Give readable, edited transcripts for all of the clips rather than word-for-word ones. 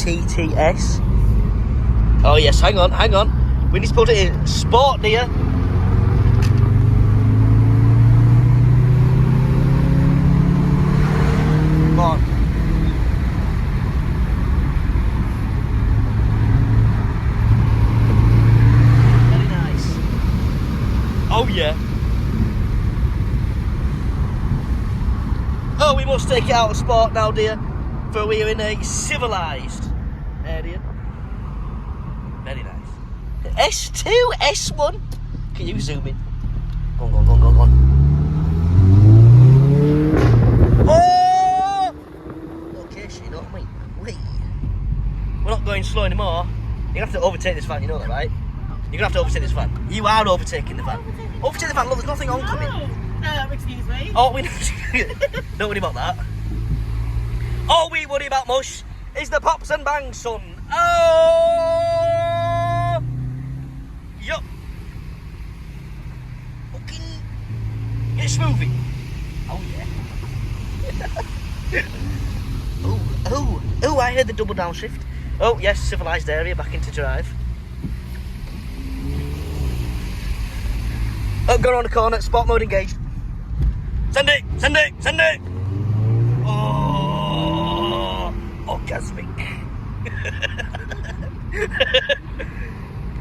TTs. Oh yes, hang on. We need to put it in sport, dear. Come on. Very nice. Oh yeah. Oh, we must take it out of sport now, dear, for we are in a civilised area. Very nice. S2, S1. Can you zoom in? Go on. Oh! Okay, you know what I mean? Wait. We're not going slow anymore. You're going to have to overtake this van, you know that, right? You're going to have to overtake this van. You are overtaking the van. Overtake the van, look, there's nothing oncoming. Excuse me. Oh, we don't worry about that. All we worry about, Mush, is the pops and bangs, son. Oh! Yup. Fucking get smoothie. Oh yeah. Oh! I heard the double downshift. Oh yes, civilised area, back into drive. Oh, go around the corner, sport mode engaged. Send it! Oh, orgasmic.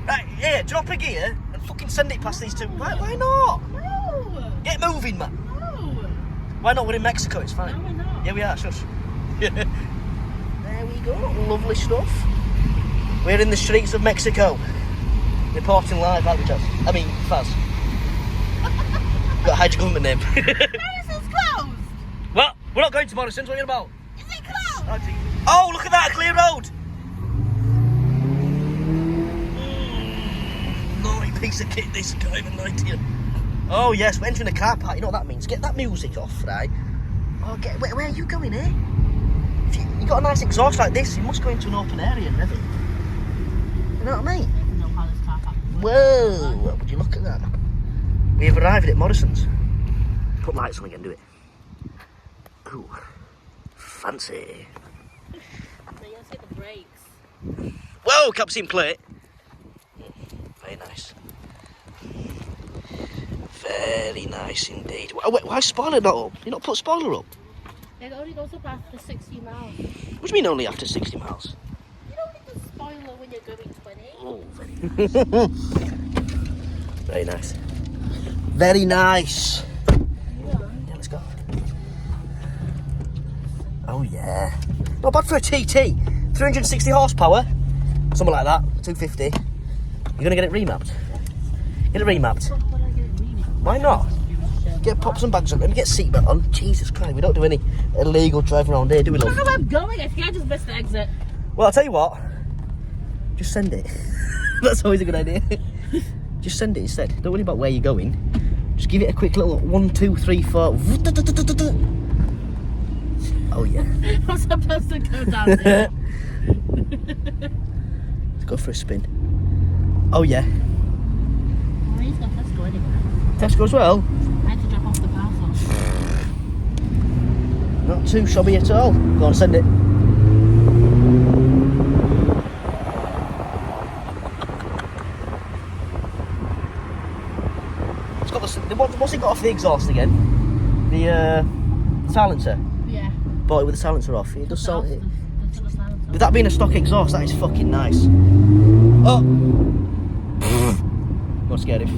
Right, yeah, drop a gear and fucking send it past these two. Why not? No. Get moving, man. No. Why not? We're in Mexico, it's fine. No, we're not. Yeah, we are, shush. There we go, lovely stuff. We're in the streets of Mexico. Reporting live, like we just. I mean, Faz. Got to hide your government name. Morrison's closed. What? We're not going to Morrison's, what are you about? Is it closed? Oh, look at that, a clear road. Naughty piece of kit, this guy, even 90. Oh, yes, we're entering a car park, you know what that means? Get that music off, right? Oh, where are you going, eh? If you got a nice exhaust like this, you must go into an open area and rev it. You know what I mean? Whoa, would you look at that? We've arrived at Morrison's. Put lights on again, do it. Ooh, fancy. So you have to hit the brakes. Whoa, captain plate. Very nice. Very nice indeed. Why spoiler not up? You not put spoiler up? It only goes up after 60 miles. What do you mean only after 60 miles? You don't need the spoiler when you're going 20. Oh, very very nice. Very nice. Yeah, let's go. Oh yeah. Not bad for a TT. 360 horsepower. Something like that. 250. You're gonna get it remapped. Get it remapped. Why not? Get pops and bags on. Let me get seatbelt on. Jesus Christ, we don't do any illegal driving around here, do we, I love? don't know where I'm going. I think I just missed the exit. Well, I'll tell you what. Just send it. That's always a good idea. Just send it instead. Don't worry about where you're going. Just give it a quick little 1, 2, 3, 4. Oh yeah. I'm supposed to go down there. Let's go for a spin. Oh yeah. Why is not Tesco anywhere? Tesco as well. I had to drop off the parcel. Not too shabby at all. Go on, send it. It's got the. What's it got off the exhaust again? The silencer. Yeah. Bought it with the silencer off. It does sound. With that being a stock exhaust, that is fucking nice. Oh! Got scared him.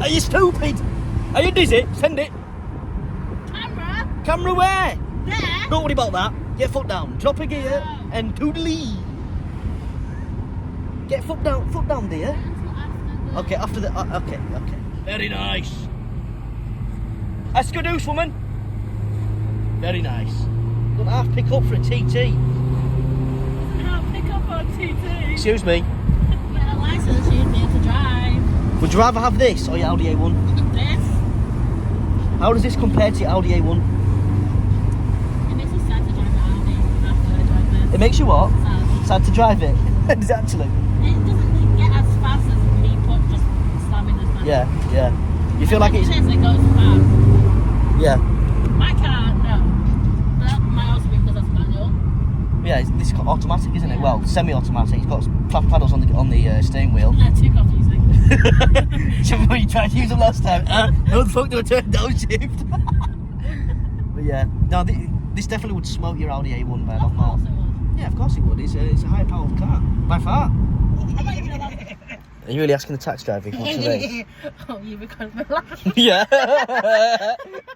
Are you stupid? Are you dizzy? Send it. Camera? Camera where? There? Don't worry about that. Get foot down. Drop a gear and toodaloo. Get foot down, dear. Okay, after the. Okay. Very nice. Escadoose, woman. Very nice. Don't half pick up for a TT. I'll pick up on TT. Excuse me. Get a license, you'd be able to drive. Would you rather have this or your Audi A1? This? How does this compare to your Audi A1? It makes me sad to drive the Audi after I drive this. It makes you what? Sad. Sad to drive it. Does it actually? It doesn't get as fast as me just slamming this down. Yeah. You feel like it's. It goes fast. Yeah. My car automatic, isn't it? Well, semi-automatic. It's got paddles on the steering wheel. Let's take off using. Remember you tried to use them last time? No, the fuck do I turn downshift? But yeah, no, this definitely would smoke your Audi A1 bed off Of course that. it was. Yeah, of course it would. It's a high powered car by far. Are you really asking the taxi driver if he wants to race? Oh, you because of the laugh. Yeah.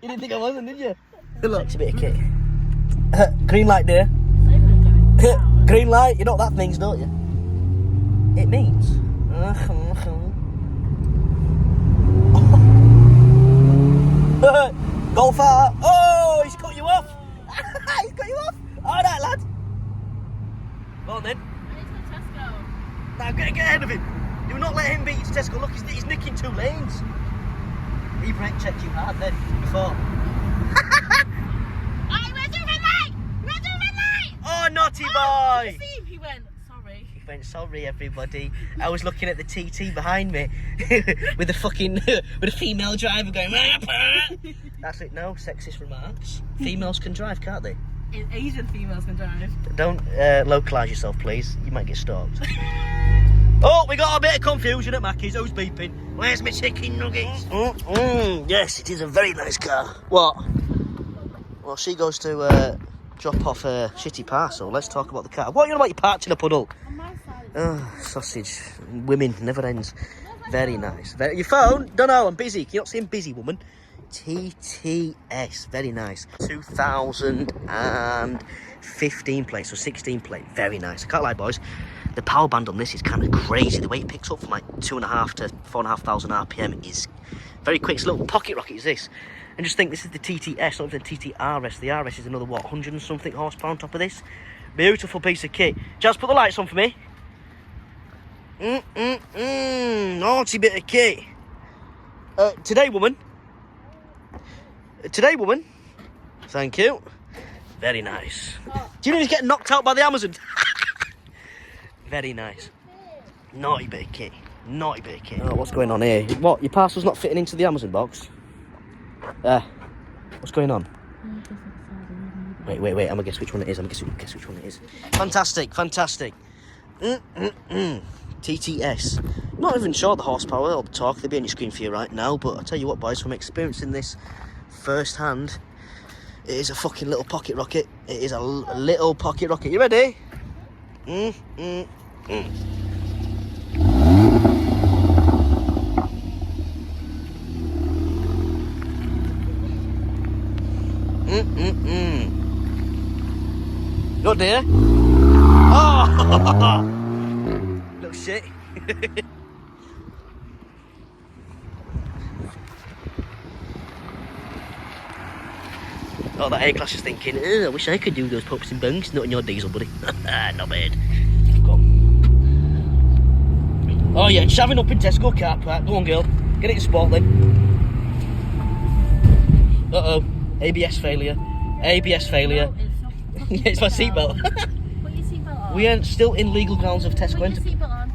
You didn't think I wasn't, did you? Look, it's a bit of kit. Green light, dear. Green light. You know what that means, don't you? It means. Go far. Oh, he's cut you off. He's cut you off. All right, lad. Go on then. I need to go to Tesco. Now get ahead of him. Do not let him beat you to Tesco. Look, he's nicking 2 lanes. He brake checked you hard then before. I went to red light. Went to red light. Oh, naughty Did boy. you see him? He went. Sorry. He went, sorry everybody. I was looking at the TT behind me with a female driver going. That's it. No sexist remarks. Females can drive, can't they? Asian females can drive. Don't localise yourself, please. You might get stalked. Oh, we got a bit of confusion at Mackey's. Who's beeping? Where's my chicken nuggets? Yes, it is a very nice car. What? Well, she goes to drop off a shitty parcel. Let's talk about the car. What are you on about? You parked in a puddle. On my side. Oh, sausage. Women, never ends. Very nice. Your phone? Don't know, I'm busy. Can you not see I'm busy, woman? TTS, very nice. 2015 plate, so 16 plate. Very nice. I can't lie, boys. The power band on this is kind of crazy. The way it picks up from like 2,500 to 4,500 RPM is very quick. It's a little pocket rocket, is this? And just think, this is the TTS, not the TTRS. The RS is another, what, 100 and something horsepower on top of this? Beautiful piece of kit. Jazz, put the lights on for me. Naughty bit of kit. Today, woman. Thank you. Very nice. Do you know he's getting knocked out by the Amazon? Very nice. Naughty bit of kit. Naughty bit of kit. Oh, what's going on here? What? Your parcel's not fitting into the Amazon box? What's going on? Wait. I'm gonna guess which one it is. Guess which one it is. Fantastic. TTS. Not even sure the horsepower or the torque. They'll be on your screen for you right now. But I'll tell you what, boys, from experiencing this first hand, it is a fucking little pocket rocket. It is a little pocket rocket. You ready? Not dear. Oh, little shit. Oh, that A-Class is thinking, I wish I could do those pumps and bunks. Not in your diesel, buddy. Not bad. Go on. Oh yeah, shoving up in Tesco car park. Go on, girl. Get it in sport then. Uh-oh. ABS failure. ABS failure. No, Yeah, it's my seatbelt. Put your seatbelt on. We are still in legal grounds of Tesco. Put your seatbelt on.